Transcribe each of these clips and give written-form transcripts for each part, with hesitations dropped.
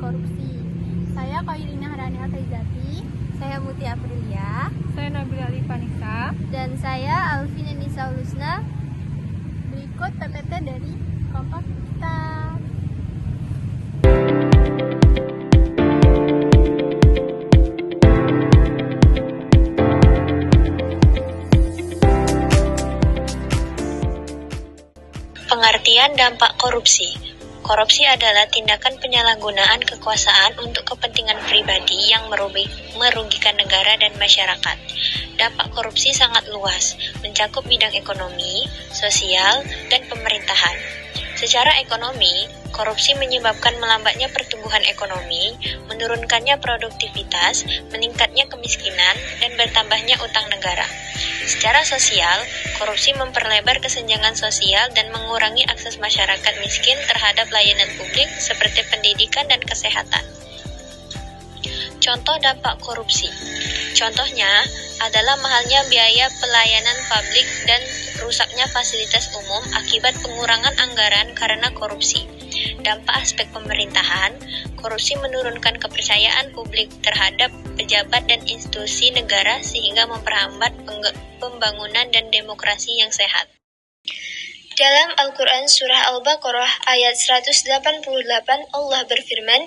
korupsi. Saya Koirina Harani Altaizati. Saya Muti Aprilia. Saya Nabila Alifanisa. Dan saya Alvin Nisa Ulusna. Berikut PPT dari Kompas kita. Pengertian dampak korupsi. Korupsi adalah tindakan penyalahgunaan kekuasaan untuk kepentingan pribadi yang merugikan negara dan masyarakat. Dampak korupsi sangat luas, mencakup bidang ekonomi, sosial, dan pemerintahan. Secara ekonomi, korupsi menyebabkan melambatnya pertumbuhan ekonomi, menurunkannya produktivitas, meningkatnya kemiskinan, dan bertambahnya utang negara. Secara sosial, korupsi memperlebar kesenjangan sosial dan mengurangi akses masyarakat miskin terhadap layanan publik seperti pendidikan dan kesehatan. Contoh dampak korupsi. Contohnya adalah mahalnya biaya pelayanan publik dan rusaknya fasilitas umum akibat pengurangan anggaran karena korupsi. Dampak aspek pemerintahan, korupsi menurunkan kepercayaan publik terhadap pejabat dan institusi negara sehingga memperhambat pembangunan dan demokrasi yang sehat. Dalam Al-Quran Surah Al-Baqarah ayat 188 Allah berfirman,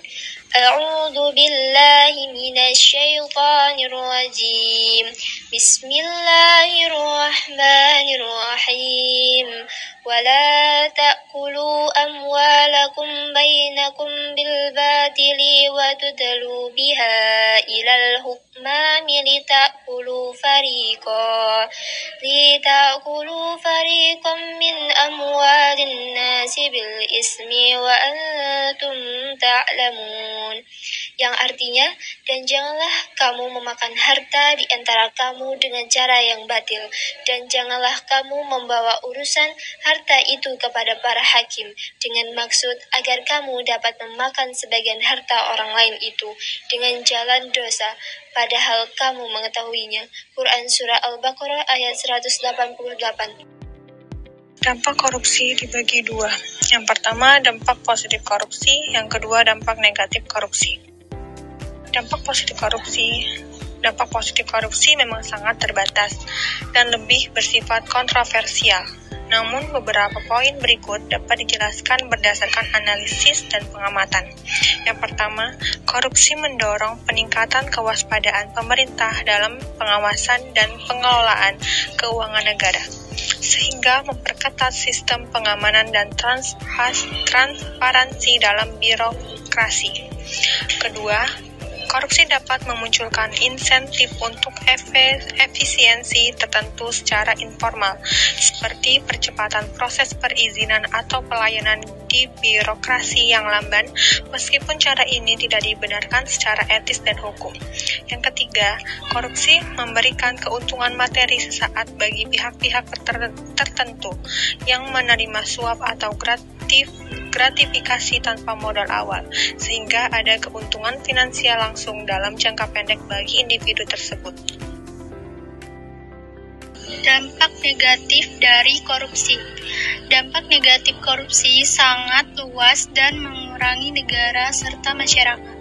A'udzu billahi minasyaitonir rajim. Bismillahirrahmanirrahim. Wala ta'kulu amwalakum bainakum bil batili wa tudlu biha ilal hukmami litakulu fariqan min amwalin nasi bil ismi wa antum ta'lamun. Yang artinya, dan janganlah kamu memakan harta di antara kamu dengan cara yang batil, dan janganlah kamu membawa urusan harta itu kepada para hakim dengan maksud agar kamu dapat memakan sebagian harta orang lain itu dengan jalan dosa, padahal kamu mengetahuinya. Quran Surah Al-Baqarah ayat 188. Dampak korupsi dibagi dua. Yang pertama, dampak positif korupsi. Yang kedua, dampak negatif korupsi. Dampak positif korupsi memang sangat terbatas dan lebih bersifat kontroversial. Namun, beberapa poin berikut dapat dijelaskan berdasarkan analisis dan pengamatan. Yang pertama, korupsi mendorong peningkatan kewaspadaan pemerintah dalam pengawasan dan pengelolaan keuangan negara, sehingga memperketat sistem pengamanan dan transparansi dalam birokrasi. Kedua, korupsi dapat memunculkan insentif untuk efisiensi tertentu secara informal, seperti percepatan proses perizinan atau pelayanan di birokrasi yang lamban, meskipun cara ini tidak dibenarkan secara etis dan hukum. Yang ketiga, korupsi memberikan keuntungan materi sesaat bagi pihak-pihak tertentu yang menerima suap atau gratifikasi tanpa modal awal, sehingga ada keuntungan finansial langsung dalam jangka pendek bagi individu tersebut. Dampak negatif dari korupsi. Dampak negatif korupsi sangat luas dan mengurangi negara serta masyarakat.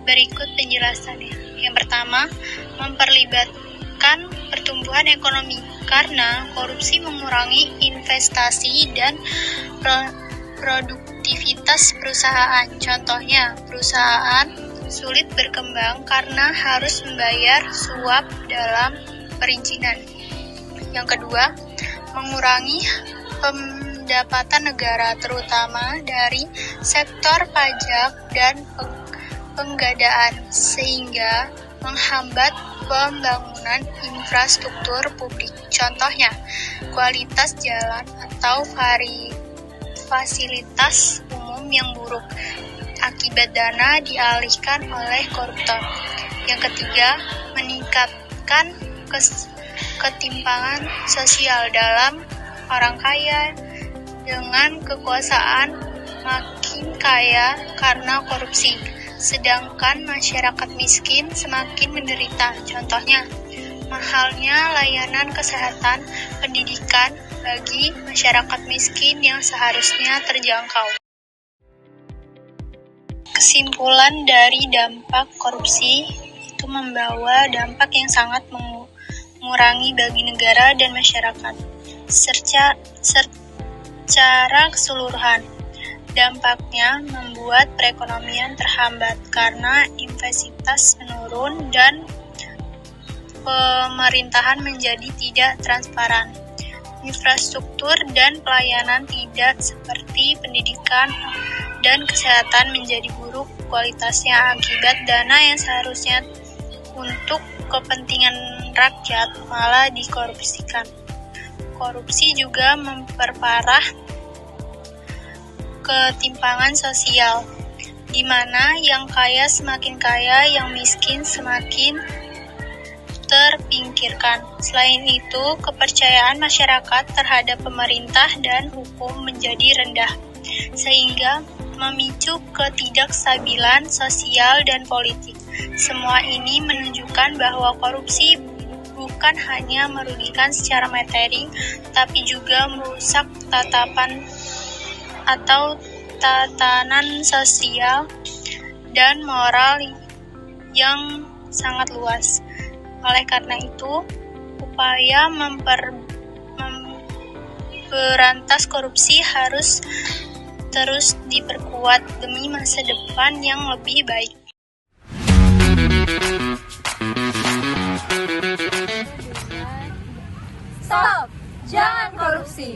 Berikut penjelasannya. Yang pertama, memperlibatkan pertumbuhan ekonomi, karena korupsi mengurangi investasi dan produktivitas perusahaan. Contohnya, perusahaan sulit berkembang karena harus membayar suap dalam perizinan. Yang kedua, mengurangi pendapatan negara, terutama dari sektor pajak dan penggadaan, sehingga menghambat pembangunan infrastruktur publik. Contohnya, kualitas jalan atau fasilitas umum yang buruk akibat dana dialihkan oleh koruptor. Yang ketiga, meningkatkan ketimpangan sosial dalam orang kaya dengan kekuasaan makin kaya karena korupsi, sedangkan masyarakat miskin semakin menderita. Contohnya, mahalnya layanan kesehatan, pendidikan bagi masyarakat miskin yang seharusnya terjangkau. Kesimpulan dari dampak korupsi itu membawa dampak yang sangat mengurangi bagi negara dan masyarakat. Secara keseluruhan, dampaknya membuat perekonomian terhambat karena investasi menurun dan pemerintahan menjadi tidak transparan. Infrastruktur dan pelayanan tidak seperti pendidikan dan kesehatan menjadi buruk kualitasnya akibat dana yang seharusnya untuk kepentingan rakyat malah dikorupsikan. Korupsi juga memperparah ketimpangan sosial, di mana yang kaya semakin kaya, yang miskin semakin terpinggirkan. Selain itu, kepercayaan masyarakat terhadap pemerintah dan hukum menjadi rendah, sehingga memicu ketidakstabilan sosial dan politik. Semua ini menunjukkan bahwa korupsi bukan hanya merugikan secara materi, tapi juga merusak tatanan sosial dan moral yang sangat luas. Oleh karena itu, upaya memberantas korupsi harus terus diperkuat demi masa depan yang lebih baik. Stop! Jangan korupsi!